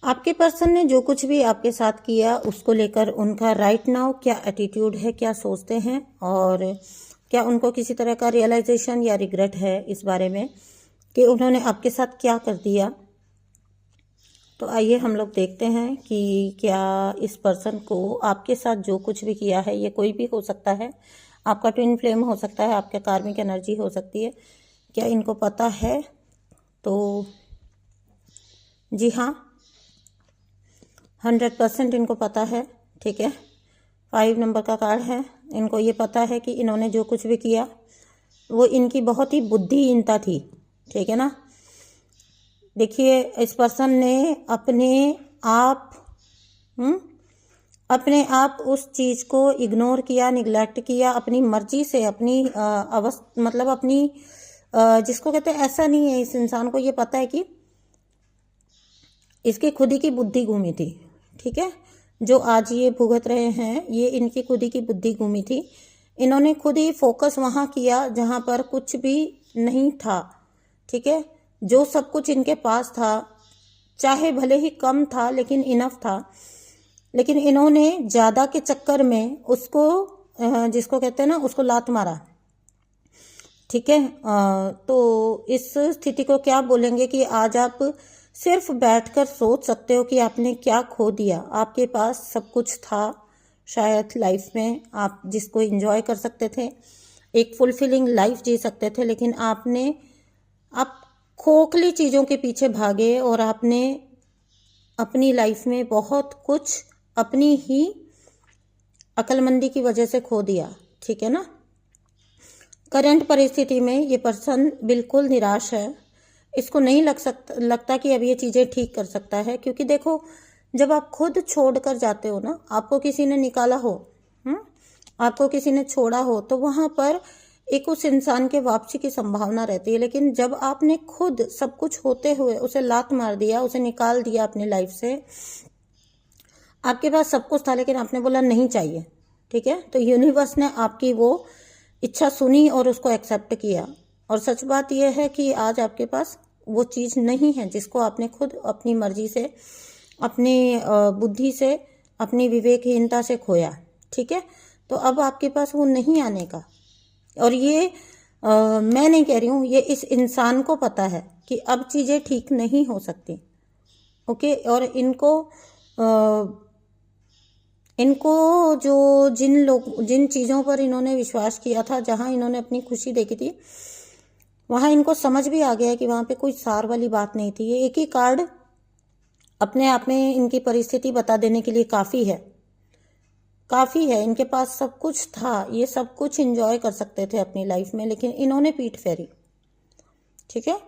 आपके पर्सन ने जो कुछ भी आपके साथ किया उसको लेकर उनका राइट नाउ क्या एटीट्यूड है, क्या सोचते हैं, और क्या उनको किसी तरह का रियलाइजेशन या रिग्रेट है इस बारे में कि उन्होंने आपके साथ क्या कर दिया। तो आइए हम लोग देखते हैं कि क्या इस पर्सन को आपके साथ जो कुछ भी किया है, ये कोई भी हो सकता है, आपका ट्विन फ्लेम हो सकता है, आपका कार्मिक एनर्जी हो सकती है, क्या इनको पता है। तो जी हाँ, 100% इनको पता है। ठीक है, 5 नंबर का कार्ड है। इनको ये पता है कि इन्होंने जो कुछ भी किया वो इनकी बहुत ही बुद्धिहीनता थी। ठीक है ना। देखिए, इस पर्सन ने अपने आप उस चीज़ को इग्नोर किया, निगलेक्ट किया, अपनी मर्जी से, अपनी मतलब अपनी जिसको कहते हैं, ऐसा नहीं है, इस इंसान को ये पता है कि इसकी खुद ही की बुद्धि घूमी थी। ठीक है, जो आज ये भुगत रहे हैं ये इनकी खुद ही की बुद्धि घूमी थी। इन्होंने खुद ही फोकस वहाँ किया जहाँ पर कुछ भी नहीं था। ठीक है, जो सब कुछ इनके पास था, चाहे भले ही कम था लेकिन इनफ था, लेकिन इन्होंने ज़्यादा के चक्कर में उसको जिसको कहते हैं ना, उसको लात मारा। ठीक है, तो इस स्थिति को क्या बोलेंगे कि आज आप सिर्फ बैठकर सोच सकते हो कि आपने क्या खो दिया। आपके पास सब कुछ था शायद लाइफ में, आप जिसको एंजॉय कर सकते थे, एक फुलफिलिंग लाइफ जी सकते थे, लेकिन आप खोखली चीज़ों के पीछे भागे और आपने अपनी लाइफ में बहुत कुछ अपनी ही अक्लमंदी की वजह से खो दिया। ठीक है ना। करंट परिस्थिति में ये पर्सन बिल्कुल निराश है। इसको नहीं लगता कि अब ये चीज़ें ठीक कर सकता है, क्योंकि देखो, जब आप खुद छोड़ कर जाते हो ना, आपको किसी ने निकाला हो, आपको किसी ने छोड़ा हो, तो वहाँ पर एक उस इंसान के वापसी की संभावना रहती है। लेकिन जब आपने खुद सब कुछ होते हुए उसे लात मार दिया, उसे निकाल दिया अपनी लाइफ से, आपके पास सब कुछ था लेकिन आपने बोला नहीं चाहिए। ठीक है, तो यूनिवर्स ने आपकी वो इच्छा सुनी और उसको एक्सेप्ट किया। और सच बात यह है कि आज आपके पास वो चीज़ नहीं है जिसको आपने खुद अपनी मर्जी से, अपनी बुद्धि से, अपनी विवेकहीनता से खोया। ठीक है, तो अब आपके पास वो नहीं आने का। और ये मैं नहीं कह रही हूँ, ये इस इंसान को पता है कि अब चीज़ें ठीक नहीं हो सकती। ओके, और इनको जो जिन चीज़ों पर इन्होंने विश्वास किया था, जहाँ इन्होंने अपनी खुशी देखी थी, वहाँ इनको समझ भी आ गया कि वहाँ पे कोई सार वाली बात नहीं थी। ये एक ही कार्ड अपने आप में इनकी परिस्थिति बता देने के लिए काफ़ी है। इनके पास सब कुछ था, ये सब कुछ एंजॉय कर सकते थे अपनी लाइफ में, लेकिन इन्होंने पीठ फेरी। ठीक है,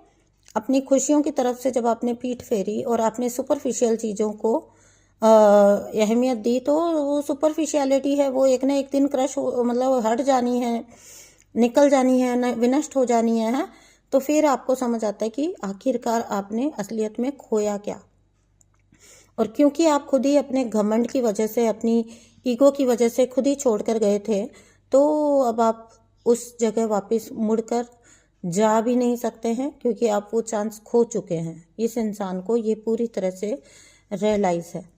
अपनी खुशियों की तरफ से जब आपने पीठ फेरी और आपने सुपरफिशियल चीज़ों को अहमियत दी, तो वो सुपरफिशियलिटी है, वो एक ना एक दिन मतलब हट जानी है, निकल जानी है, विनष्ट हो जानी है। तो फिर आपको समझ आता है कि आखिरकार आपने असलियत में खोया क्या। और क्योंकि आप खुद ही अपने घमंड की वजह से, अपनी ईगो की वजह से खुद ही छोड़ कर गए थे, तो अब आप उस जगह वापस मुड़कर जा भी नहीं सकते हैं, क्योंकि आप वो चांस खो चुके हैं। इस इंसान को ये पूरी तरह से रियलाइज है।